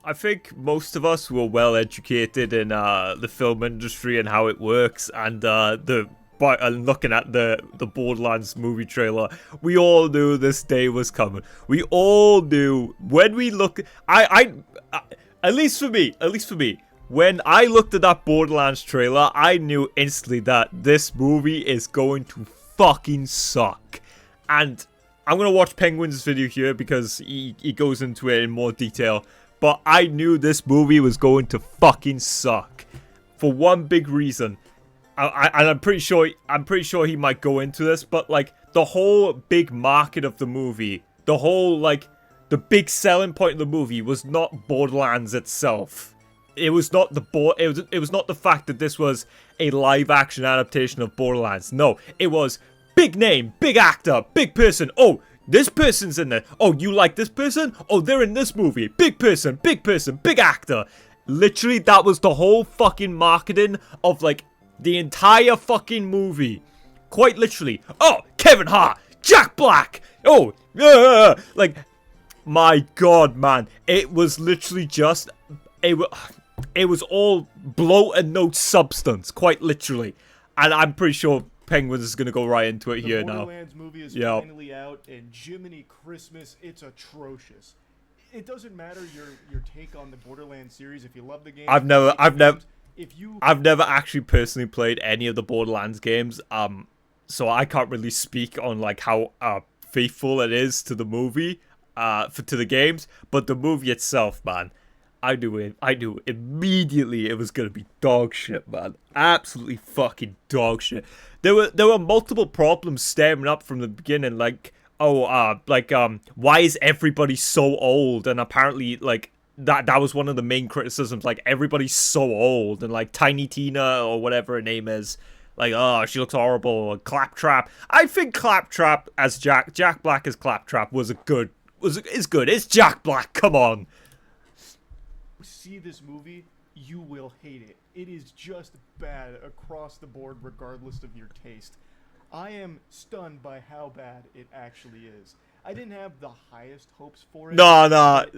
I think most of us were well educated in the film industry and how it works, and by looking at the Borderlands movie trailer, we all knew this day was coming. We all knew when we look. At least for me, when I looked at that Borderlands trailer, I knew instantly that this movie is going to fucking suck. And I'm gonna watch Penguin's video here because he goes into it in more detail. But I knew this movie was going to fucking suck for one big reason. And I'm pretty sure he might go into this, but like the whole big market of the movie, the whole like the big selling point of the movie was not Borderlands itself. It was not it was not the fact that this was a live action adaptation of Borderlands. No, it was big name, big actor, big person. Oh, this person's in there. Oh, you like this person? Oh, they're in this movie. Big person, big actor. Literally, that was the whole fucking marketing of like the entire fucking movie. Quite literally. Oh, Kevin Hart, Jack Black. Oh, like, my god, man. It was literally just, it was all bloated, no substance. Quite literally. And I'm pretty sure Penguins is going to go right into it here now. The Borderlands movie is finally out, and Jiminy Christmas, it's atrocious. It doesn't matter your take on the Borderlands series. If you love the game, I've never actually personally played any of the Borderlands games. So I can't really speak on like how faithful it is to the movie, to the games. But the movie itself, man, I knew immediately it was gonna be dog shit, man. Absolutely fucking dog shit. There were multiple problems stemming up from the beginning, like, why is everybody so old? And apparently, like, that was one of the main criticisms, like, everybody's so old, and like Tiny Tina or whatever her name is, like, oh, she looks horrible. And Claptrap, I think Claptrap as Jack Black as Claptrap is good. It's Jack Black, come on. See this movie, you will hate it. It is just bad across the board, regardless of your taste. I am stunned by how bad it actually is. I didn't have the highest hopes for it. No.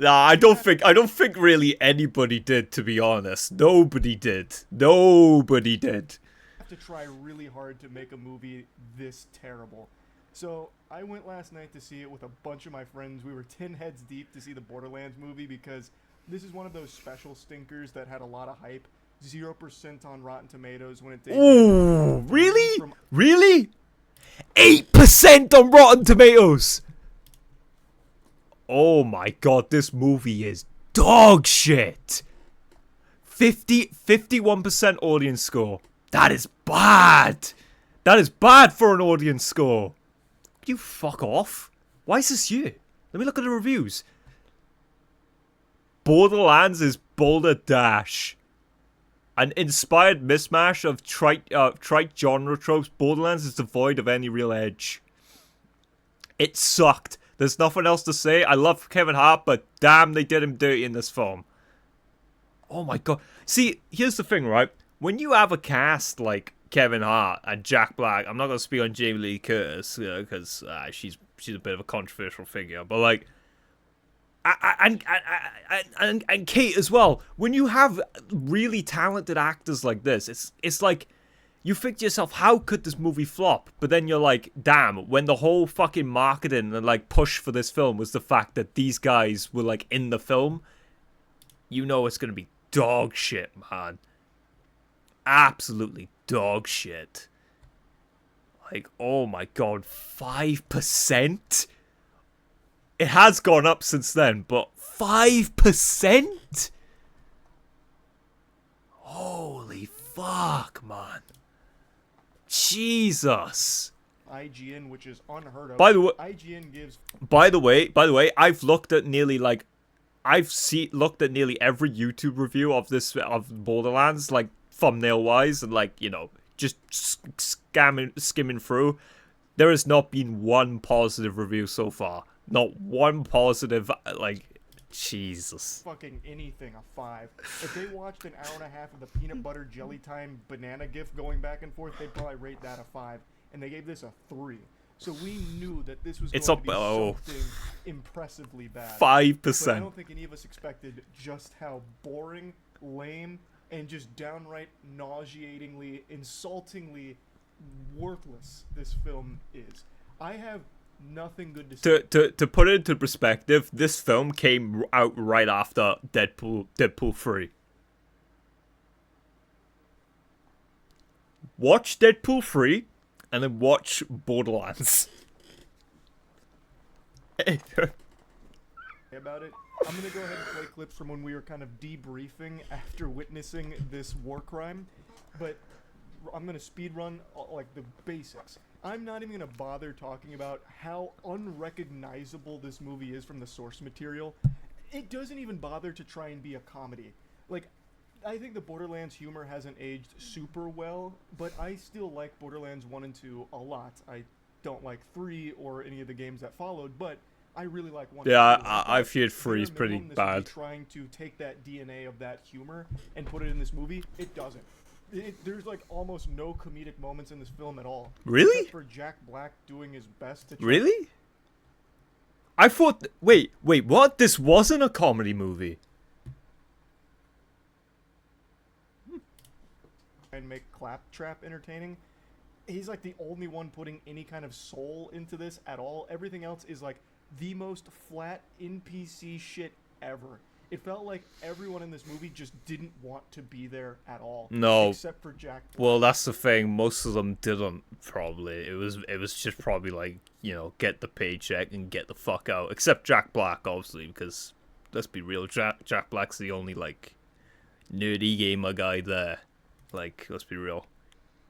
I don't think really anybody did, to be honest. Nobody did. Have to try really hard to make a movie this terrible. So I went last night to see it with a bunch of my friends. We were 10 heads deep to see the Borderlands movie because this is one of those special stinkers that had a lot of hype. 0% on Rotten Tomatoes when it debuted. Ooh, really? Really? 8% on Rotten Tomatoes! Oh my god, this movie is dog shit! 51% audience score. That is bad! That is bad for an audience score. You fuck off. Why is this here? Let me look at the reviews. Borderlands is Boulder Dash. An inspired mismatch of trite genre tropes, Borderlands is devoid of any real edge. It sucked. There's nothing else to say. I love Kevin Hart, but damn, they did him dirty in this film. Oh my god. See, here's the thing, right? When you have a cast like Kevin Hart and Jack Black, I'm not going to speak on Jamie Lee Curtis, because she's a bit of a controversial figure, but like, and Kate as well. When you have really talented actors like this, it's like you think to yourself, how could this movie flop? But then you're like, damn, when the whole fucking marketing and like push for this film was the fact that these guys were like in the film, you know it's gonna be dog shit, man. Absolutely dog shit. Like, oh my god, 5%? It has gone up since then, but 5%? Holy fuck, man. Jesus. IGN, which is unheard of. By the way, IGN gives. By the way, I've looked at nearly like, looked at nearly every YouTube review of Borderlands, like thumbnail wise, and like, you know, just skimming through. There has not been one positive review so far. Not one positive, like, Jesus. Fucking anything, a 5. If they watched an hour and a half of the peanut butter jelly time banana gif going back and forth, they'd probably rate that a 5. And they gave this a 3. So we knew that this was going to be something impressively bad. 5%. But I don't think any of us expected just how boring, lame, and just downright nauseatingly, insultingly worthless this film is. I have nothing good to say. To put it into perspective, this film came out right after Deadpool 3. Watch Deadpool 3, and then watch Borderlands. About it. I'm gonna go ahead and play clips from when we were kind of debriefing after witnessing this war crime, but I'm gonna speed run like the basics. I'm not even gonna bother talking about how unrecognizable this movie is from the source material. It doesn't even bother to try and be a comedy. Like, I think the Borderlands humor hasn't aged super well, but I still like Borderlands 1 and 2 a lot. I don't like 3 or any of the games that followed, but I really like 1 Yeah, and 2. I feared 3 is pretty bad. Trying to take that DNA of that humor and put it in this movie, it doesn't. There's like almost no comedic moments in this film at all. Really? Except for Jack Black doing his best to try. Really? I thought... Wait, what? This wasn't a comedy movie. And make Claptrap entertaining. He's like the only one putting any kind of soul into this at all. Everything else is like the most flat NPC shit ever. It felt like everyone in this movie just didn't want to be there at all. No. Except for Jack Black. Well, that's the thing. Most of them didn't, probably. It was just probably like, you know, get the paycheck and get the fuck out. Except Jack Black, obviously, because let's be real, Jack Black's the only, like, nerdy gamer guy there. Like, let's be real.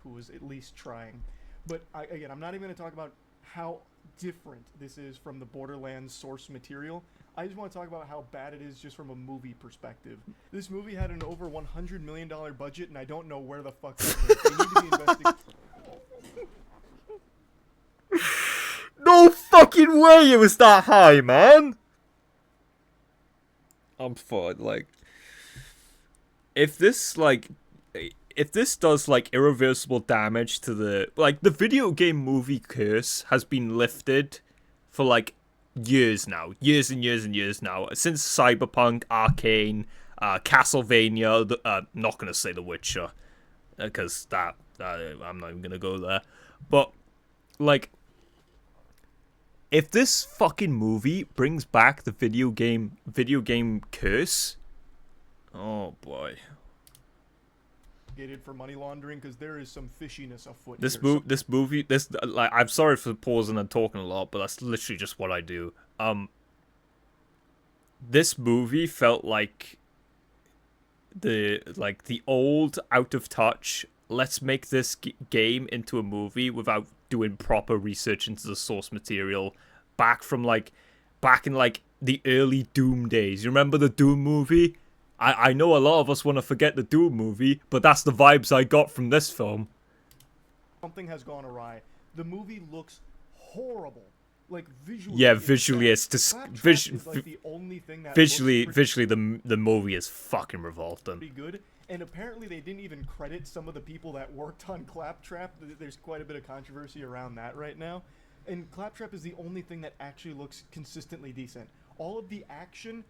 Who was at least trying. But, again, I'm not even going to talk about how different this is from the Borderlands source material. I just want to talk about how bad it is just from a movie perspective. This movie had an over $100 million budget, and I don't know where the fuck that went. They need to be investigating. No fucking way it was that high, man! I'm fine, like... If this does, like, irreversible damage to the... Like, the video game movie curse has been lifted for, like, years now. Years and years and years now. Since Cyberpunk, Arcane, Castlevania, not gonna say The Witcher. Because I'm not even gonna go there. But, like... If this fucking movie brings back the video game curse... Oh, boy. For money laundering, because there is some fishiness afoot. This movie, like, I'm sorry for pausing and talking a lot, but that's literally just what I do. This movie felt like the old, out of touch. Let's make this game into a movie without doing proper research into the source material. Back in the early Doom days. You remember the Doom movie? I know a lot of us want to forget the Doom movie, but that's the vibes I got from this film. Something has gone awry. The movie looks horrible. Like, visually. Yeah, visually it's just... like the only thing that visually, the movie is fucking revolting. Pretty good. And apparently they didn't even credit some of the people that worked on Claptrap. There's quite a bit of controversy around that right now. And Claptrap is the only thing that actually looks consistently decent. All of the action...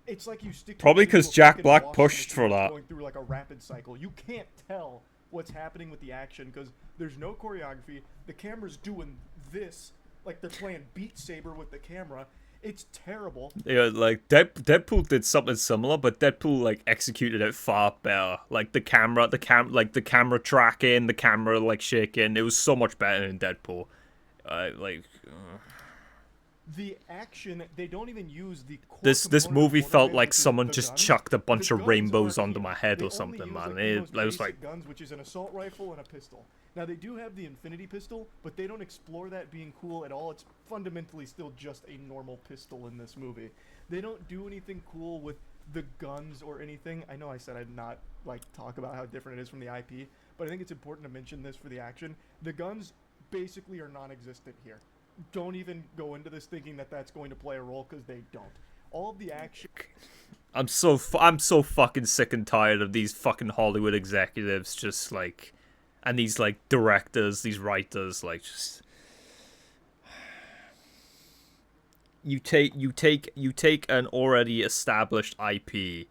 It's like you stick. Probably because Jack Black pushed for that. Going through like a rapid cycle, you can't tell what's happening with the action because there's no choreography. The camera's doing this, like they're playing Beat Saber with the camera. It's terrible. Yeah, like Deadpool did something similar, but Deadpool like executed it far better. Like the camera tracking, the camera like shaking. It was so much better in Deadpool. The action, they don't even use the core This movie felt Borderlands, like someone just guns. chucked a bunch The of guns rainbows are onto key. my head They or only something, use, man. like, the It most was like... basic guns, which is an assault rifle and a pistol. Now they do have the infinity pistol, but they don't explore that being cool at all. It's fundamentally still just a normal pistol in this movie. They don't do anything cool with the guns or anything. I know I said I'd not like talk about how different it is from the IP, but I think it's important to mention this for the action. The guns basically are non-existent here. Don't even go into this thinking that that's going to play a role because they don't. All of the action. I'm so fucking sick and tired of these fucking Hollywood executives just like, and these like directors, these writers, like just. you take an already established IP,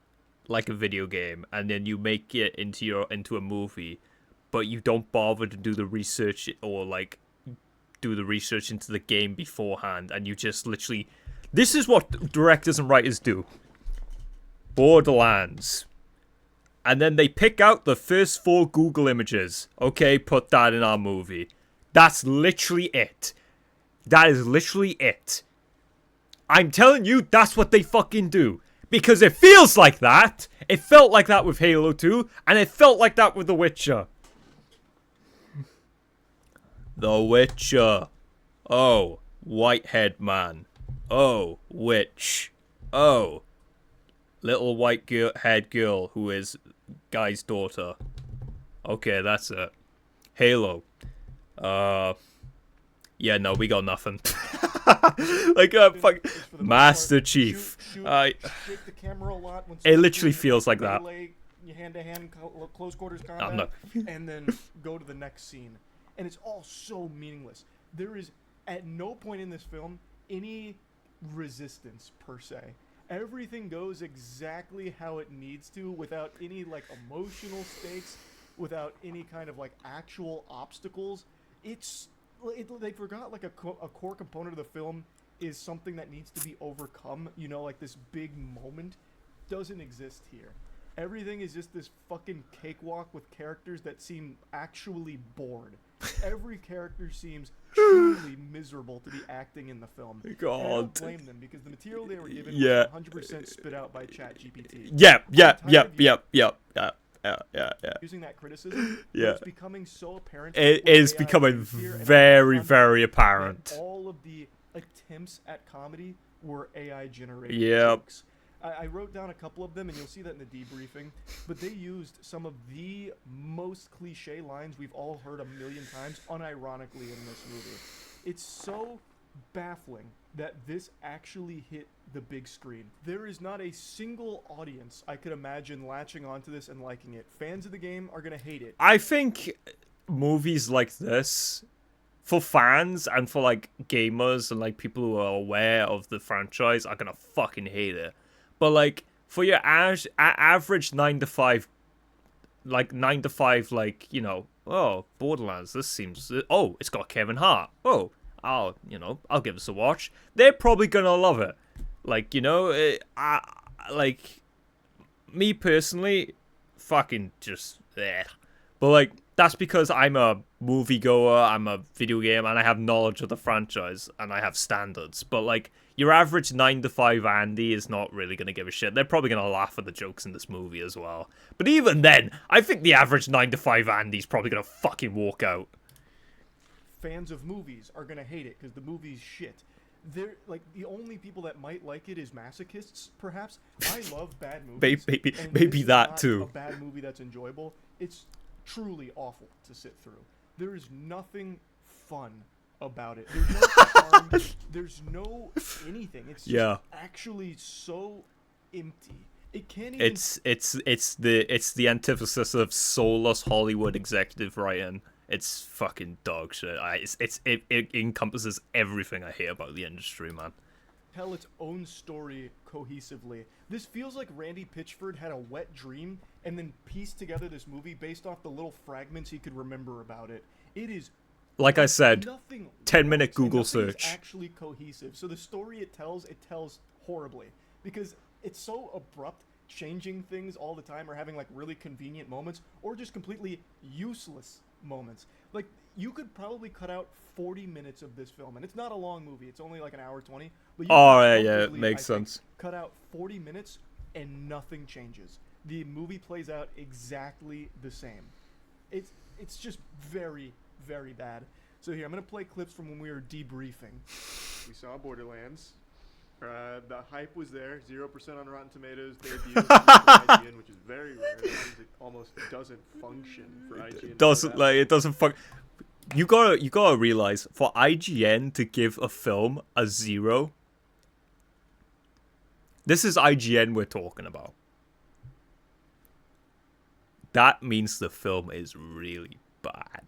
like a video game, and then you make it into a movie, but you don't bother to do the research or like do the research into the game beforehand, and you just literally, this is what directors and writers do. Borderlands. And then they pick out the first 4 Google images. Okay, put that in our movie. That's literally it. That is literally it. I'm telling you, that's what they fucking do. Because it feels like that. It felt like that with Halo 2, and it felt like that with The Witcher. The Witcher. Oh, white-haired man. Oh, witch. Oh, little white-haired girl who is guy's daughter. Okay, that's it. Halo. Yeah, no, we got nothing. Like, fuck, Master Chief. Shake the camera a lot when It literally feels like that. Hand-to-hand, close quarters combat, and then go to the next scene. And it's all so meaningless. There is, at no point in this film, any resistance, per se. Everything goes exactly how it needs to, without any, like, emotional stakes, without any kind of, like, actual obstacles. They forgot, like, a core component of the film is something that needs to be overcome. You know, like, this big moment doesn't exist here. Everything is just this fucking cakewalk with characters that seem actually bored. Every character seems truly miserable to be acting in the film. God. And I don't blame them, because the material they were given was 100% spit out by ChatGPT. Yep. Using that criticism, yeah. it's becoming so apparent. It is becoming very, very apparent. All of the attempts at comedy were AI generated. Yep. Jokes. I wrote down a couple of them, and you'll see that in the debriefing, but they used some of the most cliche lines we've all heard a million times unironically in this movie. It's so baffling that this actually hit the big screen. There is not a single audience I could imagine latching onto this and liking it. Fans of the game are going to hate it. I think movies like this, for fans and for like gamers and like people who are aware of the franchise, are going to fucking hate it. But like for your average 9 to 5, like you know, oh, Borderlands, this seems, oh, it's got Kevin Hart. Oh, I'll give this a watch. They're probably gonna love it. Like, you know, like me personally, fucking just there. But like that's because I'm a moviegoer, I'm a video game, and I have knowledge of the franchise and I have standards. But like your average 9 to 5 Andy is not really gonna give a shit. They're probably gonna laugh at the jokes in this movie as well. But even then, I think the average 9 to 5 Andy's probably gonna fucking walk out. Fans of movies are gonna hate it because the movie's shit. They're like the only people that might like it is masochists, perhaps. I love bad movies. Maybe that too. A bad movie that's enjoyable. It's truly awful to sit through. There is nothing fun about it. There's no charm. There's no anything. It's just actually so empty. It can't even. It's the antithesis of soulless Hollywood executive writing. It's fucking dog shit. It encompasses everything I hate about the industry, man. Tell its own story cohesively. This feels like Randy Pitchford had a wet dream and then pieced together this movie based off the little fragments he could remember about it. It is, like I said, 10-minute Google It's search. Actually cohesive. So the story it tells horribly because it's so abrupt, changing things all the time, or having like really convenient moments, or just completely useless moments. Like, you could probably cut out 40 minutes of this film, and it's not a long movie. It's only like an hour 20. But it makes sense. Cut out 40 minutes and nothing changes. The movie plays out exactly the same. It's just very, very bad. So here, I'm going to play clips from when we were debriefing. We saw Borderlands. The hype was there. 0% on Rotten Tomatoes. Debut for IGN, which is very rare. It almost doesn't function for IGN. It doesn't function. You gotta realize, for IGN to give a film a 0, this is IGN we're talking about. That means the film is really bad.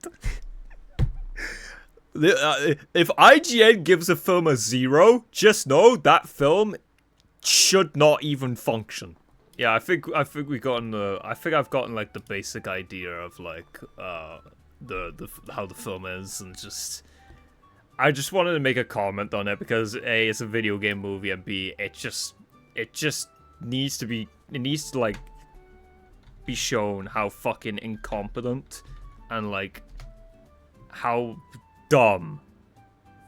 If IGN gives a film a 0, just know that film should not even function. Yeah, I think we gotten the. I think I've gotten like the basic idea of like the how the film is, and just I just wanted to make a comment on it because A, it's a video game movie, and B, it just needs to be like be shown how fucking incompetent and like how dumb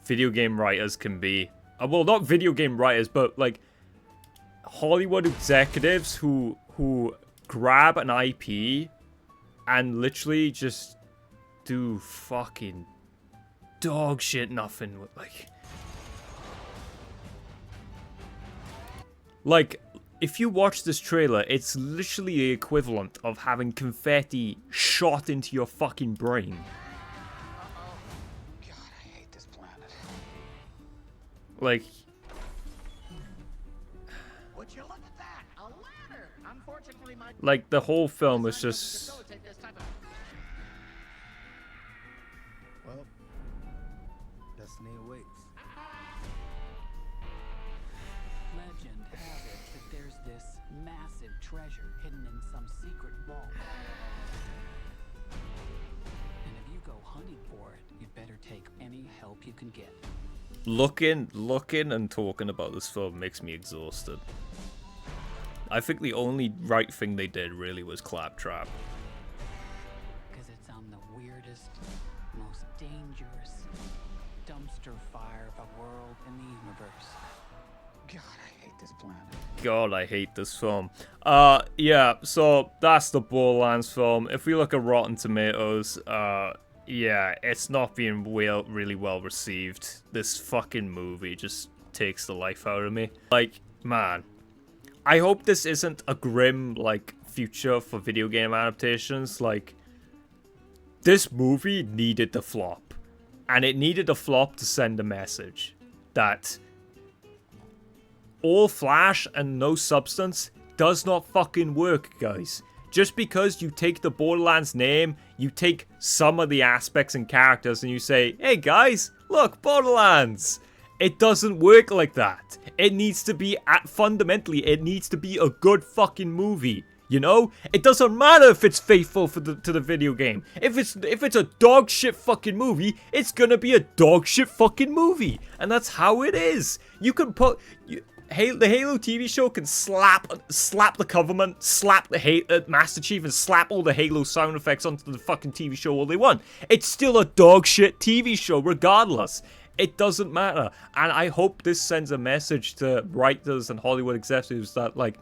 video game writers can be. Well, not video game writers, but like Hollywood executives who grab an IP and literally just do fucking dog shit nothing with like if you watch this trailer, it's literally the equivalent of having confetti shot into your fucking brain. God, I hate this planet. Like, would you look at that? A ladder. Unfortunately, my like the whole film is just Well, destiny awaits. Legend has it that there's this massive treasure hidden in some secret vault. And if you go hunting for it, you'd better take any help you can get. looking and talking about this film makes me exhausted. I think the only right thing they did really was Claptrap. Because it's on the weirdest, most dangerous dumpster fire of a world in the universe. God, I hate this planet. God, I hate this film. Yeah, so that's the Borderlands film. If we look at Rotten Tomatoes, yeah, it's not being really well received. This fucking movie just takes the life out of me. Like, man, I hope this isn't a grim, like, future for video game adaptations. Like, this movie needed the flop. And it needed a flop to send a message that all flash and no substance does not fucking work, guys. Just because you take the Borderlands name, you take some of the aspects and characters and you say, hey guys, look, Borderlands. It doesn't work like that. It needs to be, fundamentally, it needs to be a good fucking movie. You know? It doesn't matter if it's faithful to the video game. If it's a dog shit fucking movie, it's gonna be a dog shit fucking movie. And that's how it is. You can put... the Halo TV show can slap the government, slap the Master Chief, and slap all the Halo sound effects onto the fucking TV show all they want. It's still a dog shit TV show regardless. It doesn't matter. And I hope this sends a message to writers and Hollywood executives that, like,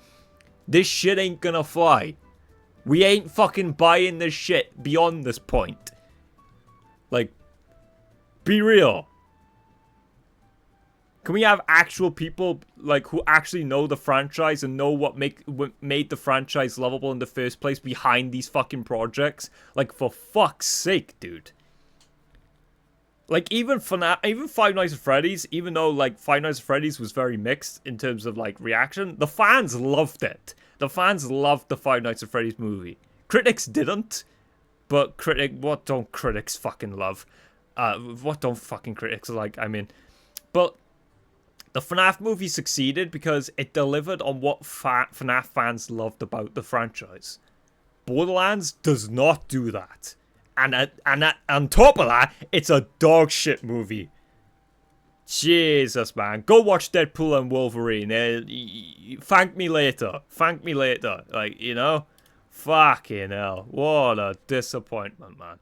this shit ain't gonna fly. We ain't fucking buying this shit beyond this point. Like, be real. Can we have actual people, like, who actually know the franchise and know what made the franchise lovable in the first place behind these fucking projects? Like, for fuck's sake, dude. Like, even Five Nights at Freddy's, even though, like, Five Nights at Freddy's was very mixed in terms of, like, reaction, the fans loved it. The fans loved the Five Nights at Freddy's movie. Critics didn't, but what don't critics fucking love? What don't fucking critics like? I mean, but the FNAF movie succeeded because it delivered on what FNAF fans loved about the franchise. Borderlands does not do that. And on top of that, it's a dog shit movie. Jesus, man. Go watch Deadpool and Wolverine. Thank me later. Thank me later. Like, you know? Fucking hell. What a disappointment, man.